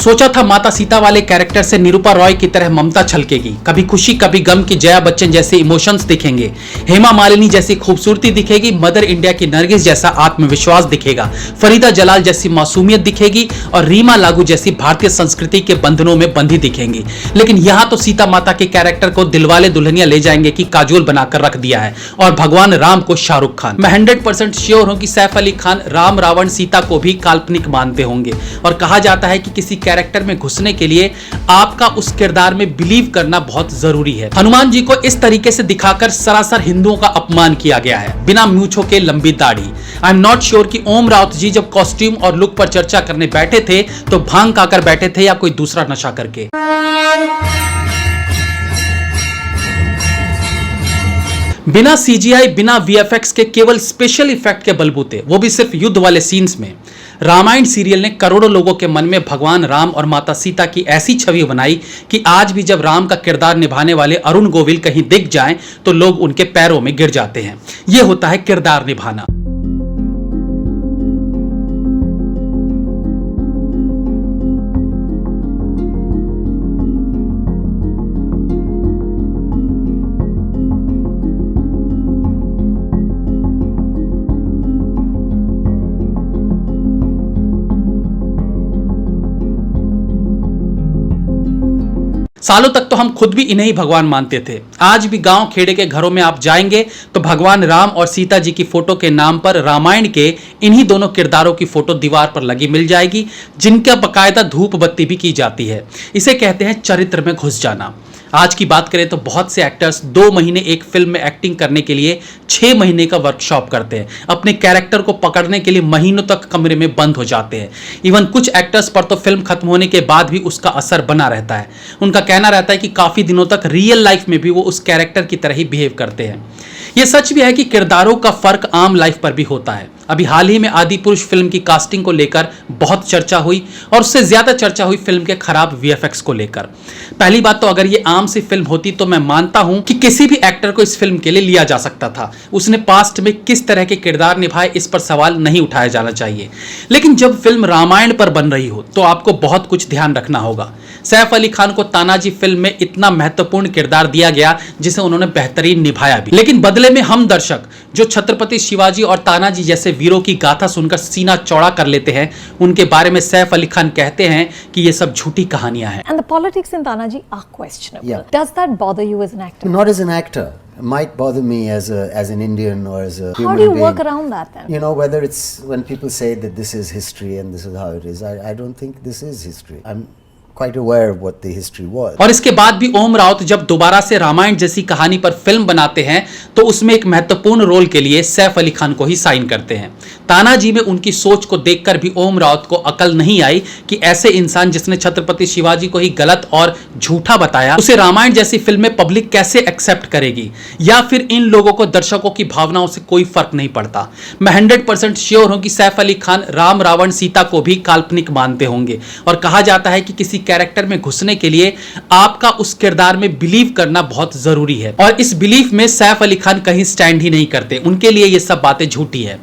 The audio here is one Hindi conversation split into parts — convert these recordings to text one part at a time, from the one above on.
सोचा था माता सीता वाले कैरेक्टर से निरूपा रॉय की तरह ममता छलकेगी, कभी खुशी कभी गम की जया बच्चन जैसे इमोशंस दिखेंगे, हेमा मालिनी जैसी खूबसूरती दिखेगी, मदर इंडिया की नरगिस जैसा आत्मविश्वास दिखेगा, फरीदा जलाल जैसी मासूमियत दिखेगी और रीमा लागू जैसी भारतीय संस्कृति के बंधनों में बंधी दिखेंगी। लेकिन यहाँ तो सीता माता के कैरेक्टर को दिलवाले दुल्हनिया ले जाएंगे कि काजोल बनाकर रख दिया है और भगवान राम को शाहरुख खान। मैं 100% श्योर हूं कि सैफ अली खान राम रावण सीता को भी काल्पनिक मानते होंगे और कहा जाता है कि किसी कैरेक्टर में घुसने के लिए आपका उस किरदार में बिलीव करना बहुत जरूरी है। हनुमान जी को इस तरीके से दिखाकर सरासर हिंदुओं का अपमान किया गया है, बिना मूंछों के लंबी दाढ़ी। आई एम नॉट श्योर कि ओम राउत जी जब कॉस्ट्यूम और लुक पर चर्चा करने बैठे थे तो भांग खाकर बैठे थे या कोई दूसरा नशा करके। बिना सीजीआई, बिना वीएफएक्स के केवल स्पेशल इफेक्ट के बलबूते, वो भी सिर्फ युद्ध वाले सीन्स में, रामायण सीरियल ने करोड़ों लोगों के मन में भगवान राम और माता सीता की ऐसी छवि बनाई कि आज भी जब राम का किरदार निभाने वाले अरुण गोविल कहीं दिख जाएं तो लोग उनके पैरों में गिर जाते हैं। यह होता है किरदार निभाना। सालों तक तो हम खुद भी इन्हें ही भगवान मानते थे। आज भी गांव खेड़े के घरों में आप जाएंगे तो भगवान राम और सीता जी की फोटो के नाम पर रामायण के इन्हीं दोनों किरदारों की फोटो दीवार पर लगी मिल जाएगी, जिनका बकायदा धूप बत्ती भी की जाती है। इसे कहते हैं चरित्र में घुस जाना। आज की बात करें तो बहुत से एक्टर्स 2 महीने एक फिल्म में एक्टिंग करने के लिए 6 महीने का वर्कशॉप करते हैं, अपने कैरेक्टर को पकड़ने के लिए महीनों तक कमरे में बंद हो जाते हैं। इवन कुछ एक्टर्स पर तो फिल्म खत्म होने के बाद भी उसका असर बना रहता है। उनका कहना रहता है कि काफी दिनों तक रियल लाइफ में भी वो उस कैरेक्टर की तरह ही बिहेव करते हैं। यह सच भी है कि किरदारों का फर्क आम लाइफ पर भी होता है। अभी हाल ही में आदि पुरुष फिल्म की कास्टिंग को लेकर बहुत चर्चा हुई और उससे ज्यादा चर्चा हुई फिल्म के खराब वीएफएक्स को लेकर। पहली बात तो अगर ये आम सी फिल्म होती तो मैं मानता हूं कि किसी भी एक्टर को इस फिल्म के लिए लिया जा सकता था, उसने पास्ट में किस तरह के किरदार निभाए इस पर सवाल नहीं उठाया जाना चाहिए। लेकिन जब फिल्म रामायण पर बन रही हो तो आपको बहुत कुछ ध्यान रखना होगा। सैफ अली खान को तानाजी फिल्म में इतना महत्वपूर्ण किरदार दिया गया जिसे उन्होंने बेहतरीन निभाया भी, लेकिन बदले में हम दर्शक जो छत्रपति शिवाजी और तानाजी जैसे वीरों की गाथा सुनकर सीना चौड़ा कर लेते हैं, उनके बारे में सैफ अली खान कहते हैं कि ये सब झूठी कहानियां हैं। And the politics in Tanaji are questionable. Yeah. Does that bother you as an actor? Not as an actor. It might bother me as an Indian or as a human being. How do you work around that then? You know, whether it's when people say that this is history and this is how it is, I don't think this is history. I'm quite aware of what the history was. और इसके बाद भी ओम राउत जब दोबारा से रामायण जैसी कहानी पर फिल्म बनाते हैं तो उसमें एक महत्वपूर्ण रोल के लिए सैफ अली खान को ही साइन करते हैं। तानाजी में उनकी सोच को देखकर भी ओम राउत को अकल नहीं आई कि ऐसे इंसान जिसने छत्रपति शिवाजी को ही गलत और झूठा बताया, उसे रामायण जैसी फिल्म में पब्लिक कैसे एक्सेप्ट करेगी, या फिर इन लोगों को दर्शकों की भावनाओं से कोई फर्क नहीं पड़ता। मैं 100% श्योर हूं कि सैफ अली खान राम रावण सीता को भी काल्पनिक मानते होंगे और कहा जाता है कि किसी कैरेक्टर में घुसने के लिए आपका उस किरदार में बिलीव करना बहुत जरूरी है और इस बिलीफ में सैफ अली खान कहीं स्टैंड ही नहीं करते। उनके लिए ये सब बातें झूठी है।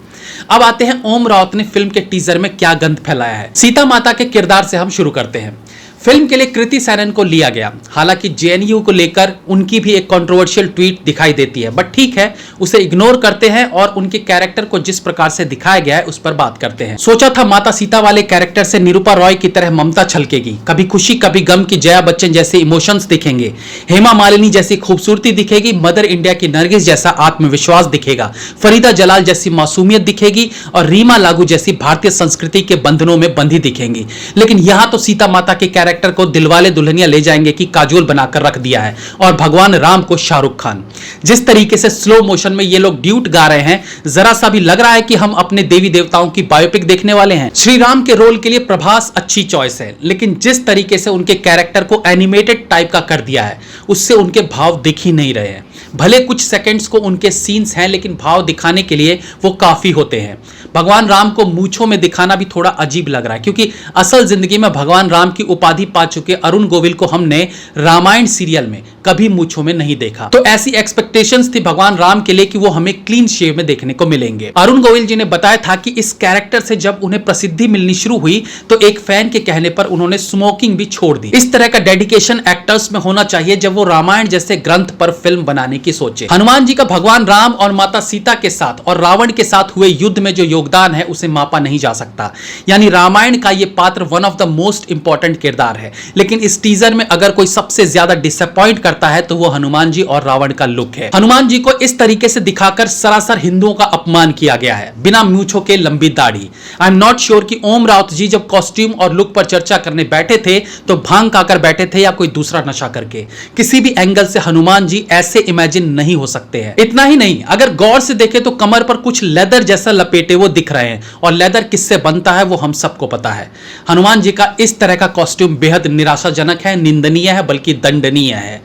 अब आते हैं ओम राउत ने फिल्म के टीजर में क्या गंद फैलाया है। सीता माता के किरदार से हम शुरू करते हैं। फिल्म के लिए कृति सैनन को लिया गया, हालांकि जेएनयू को लेकर उनकी भी एक कंट्रोवर्शियल ट्वीट दिखाई देती है, बट ठीक है, उसे इग्नोर करते हैं और उनके कैरेक्टर को जिस प्रकार से दिखाया गया है उस पर बात करते हैं। सोचा था माता सीता वाले कैरेक्टर से निरूपा रॉय की तरह ममता छलकेगी, कभी खुशी कभी गम की जया बच्चन जैसे इमोशंस दिखेंगे, हेमा मालिनी जैसी खूबसूरती दिखेगी, मदर इंडिया की नरगिस जैसा आत्मविश्वास दिखेगा, फरीदा जलाल जैसी मासूमियत दिखेगी और रीमा लागू जैसी भारतीय संस्कृति के बंधनों में बंधी दिखेंगी। लेकिन यहां तो सीता माता के कैरेक्टर को दिलवाले दुल्हनिया ले जाएंगे कि काजोल बनाकर रख दिया है और भगवान राम को शाहरुख खान। जिस तरीके से स्लो मोशन में ये लोग ड्यूट गा रहे हैं, जरा सा भी लग रहा है कि हम अपने देवी देवताओं की बायोपिक देखने वाले हैं। श्री राम के रोल के लिए प्रभास अच्छी चॉइस है, लेकिन जिस तरीके से उनके कैरेक्टर को एनिमेटेड टाइप का कर दिया है उससे उनके भाव दिख ही नहीं रहे हैं। भले कुछ सेकंड्स को उनके सीन्स हैं, लेकिन भाव दिखाने के लिए वो काफी होते हैं। भगवान राम को मूंछों में दिखाना भी थोड़ा अजीब लग रहा है, क्योंकि असल जिंदगी में भगवान राम की उपाधि पा चुके अरुण गोविल को हमने रामायण सीरियल में कभी मूंछों में नहीं देखा। तो ऐसी एक्सपेक्टेशंस थी भगवान राम के लिए कि वो हमें क्लीन शेव में देखने को मिलेंगे। अरुण गोयल जी ने बताया था कि इस कैरेक्टर से जब उन्हें प्रसिद्धि मिलनी शुरू हुई तो एक फैन के कहने पर उन्होंने स्मोकिंग भी छोड़ दी। इस तरह का डेडिकेशन एक्टर्स में होना चाहिए जब वो रामायण जैसे ग्रंथ पर फिल्म बनाने की सोचे। हनुमान जी का भगवान राम और माता सीता के साथ और रावण के साथ हुए युद्ध में जो योगदान है उसे मापा नहीं जा सकता। यानी रामायण का ये पात्र one of the most important किरदार है। लेकिन इस टीजर में अगर कोई सबसे ज्यादा डिसअपॉइंट करता है तो वो हनुमान जी और रावण का लुक है। हनुमान जी को इस तरीके से दिखाकर सरासर हिंदुओं का अपमान किया गया है, बिना मूंछों के लंबी दाढ़ी। आई एम नॉट श्योर कि ओम राउत जी जब कॉस्ट्यूम और लुक पर चर्चा करने बैठे थे तो भांग खाकर बैठे थे या कोई दूसरा नशा करके। किसी भी एंगल से हनुमान जी ऐसे इमेजिन नहीं हो सकते हैं। इतना ही नहीं, अगर गौर से देखें तो कमर पर कुछ लेदर जैसा लपेटे वो दिख रहे हैं, और लेदर किससे बनता है वो हम सबको पता है। हनुमान जी का इस तरह का कॉस्ट्यूम बेहद निराशाजनक है, निंदनीय है, बल्कि दंडनीय है।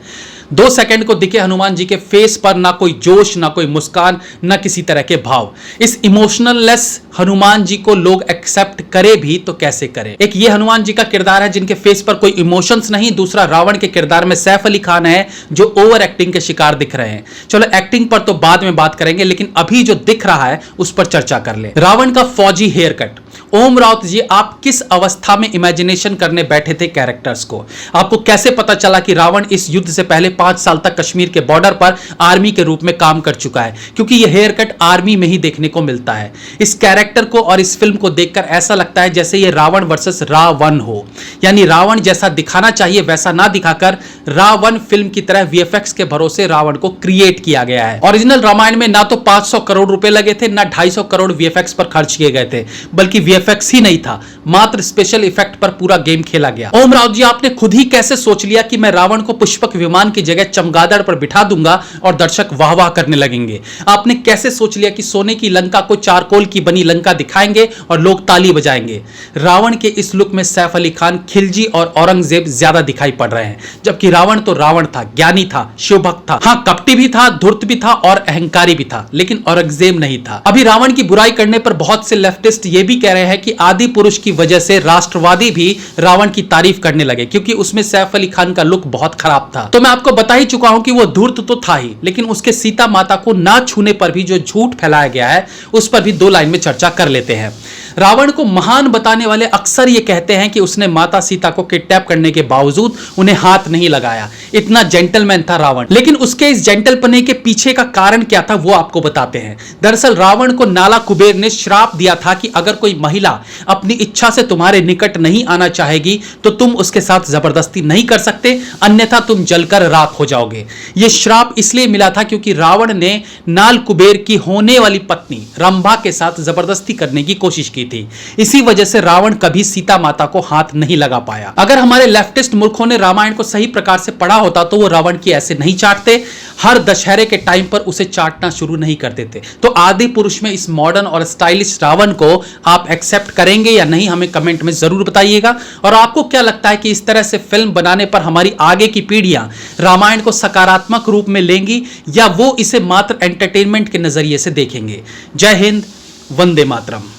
2 सेकंड को दिखे हनुमान जी के फेस पर ना कोई जोश, ना कोई मुस्कान, ना किसी तरह के भाव। इस इमोशनललेस हनुमान जी को लोग एक्सेप्ट करे भी तो कैसे करे। एक ये हनुमान जी का किरदार है जिनके फेस पर कोई इमोशंस नहीं, दूसरा रावण के किरदार में सैफ अली खान है जो ओवर एक्टिंग के शिकार दिख रहे हैं। चलो एक्टिंग पर तो बाद में बात करेंगे, लेकिन अभी जो दिख रहा है उस पर चर्चा कर ले। रावण का फौजी हेयर कट। ओम राउत जी, आप किस अवस्था में इमेजिनेशन करने बैठे थे कैरेक्टर्स को? आपको कैसे पता चला कि रावण इस युद्ध से पहले 5 साल तक कश्मीर के बॉर्डर पर आर्मी के रूप में काम कर चुका है? क्योंकि यह हेयर कट आर्मी में ही देखने को मिलता है। इस कैरेक्टर को और इस फिल्म को देखकर ऐसा लगता है जैसे यह रावण वर्सेस रावण हो, यानी रावण जैसा दिखाना चाहिए वैसा ना दिखाकर रावण फिल्म की तरह वीएफएक्स के भरोसे रावण को क्रिएट किया गया है। ओरिजिनल रामायण में ना तो 500 करोड़ रुपए लगे थे, ना 250 करोड़ वीएफएक्स पर खर्च किए गए थे, बल्कि वीएफएक्स ही नहीं था, मात्र स्पेशल इफेक्ट पर पूरा गेम खेला गया। ओम राउत जी, आपने खुद ही कैसे सोच लिया कि मैं रावण को पुष्पक विमान की जगह चमगादड़ पर बिठा दूंगा और दर्शक वाह वाह करने लगेंगे? आपने कैसे सोच लिया कि सोने की लंका को चारकोल की बनी लंका दिखाएंगे और लोग ताली बजाएंगे? रावण के इस लुक में सैफ अली खान, खिलजी और औरंगजेब ज्यादा दिखाई पड़ रहे हैं, जबकि रावण तो रावण था, ज्ञानी था, शिवभक्त था, हाँ कपटी भी था, धूर्त भी था और अहंकारी भी था, लेकिन औरंगजेब नहीं था। अभी रावण की बुराई करने पर बहुत से लेफ्टिस्ट ये भी कह रहे हैं कि आदि पुरुष की वजह से राष्ट्रवादी भी रावण की तारीफ करने लगे, क्योंकि उसमें सैफ अली खान का लुक बहुत खराब था। तो मैं आपको बता ही चुका हूं कि वो धूर्त तो था ही, लेकिन उसके सीता माता को ना छूने पर भी जो झूठ फैलाया गया है उस पर भी 2 लाइन में चर्चा कर लेते हैं। रावण को महान बताने वाले अक्सर ये कहते हैं कि उसने माता सीता को किडनैप करने के बावजूद उन्हें हाथ नहीं लगाया, इतना जेंटलमैन था रावण। लेकिन उसके इस जेंटलपने के पीछे का कारण क्या था वो आपको बताते हैं। दरअसल रावण को नाला कुबेर ने श्राप दिया था कि अगर कोई महिला अपनी इच्छा से तुम्हारे निकट नहीं आना चाहेगी तो तुम उसके साथ जबरदस्ती नहीं कर सकते, अन्यथा तुम जलकर राख हो जाओगे। यह श्राप इसलिए मिला था क्योंकि रावण ने नाल कुबेर की होने वाली पत्नी रंभा के साथ जबरदस्ती करने की कोशिश की थी। इसी वजह से रावण कभी सीता माता को हाथ नहीं लगा पाया। अगर हमारे लेफ्टिस्ट मूर्खों ने रामायण को सही प्रकार से पढ़ा होता तो वो रावण की ऐसे नहीं चाटते, हर दशहरे के टाइम पर उसे चाटना शुरू नहीं कर देते। तो आदि पुरुष में इस मॉडर्न और स्टाइलिश रावण को आप एक्सेप्ट करेंगे या नहीं, हमें कमेंट में जरूर बताइएगा। और आपको क्या लगता है कि इस तरह से फिल्म बनाने पर हमारी आगे की पीढ़ियां रामायण को सकारात्मक रूप में लेंगी या वो इसे मात्र एंटरटेनमेंट के नजरिए से देखेंगे? जय हिंद, वंदे मातरम।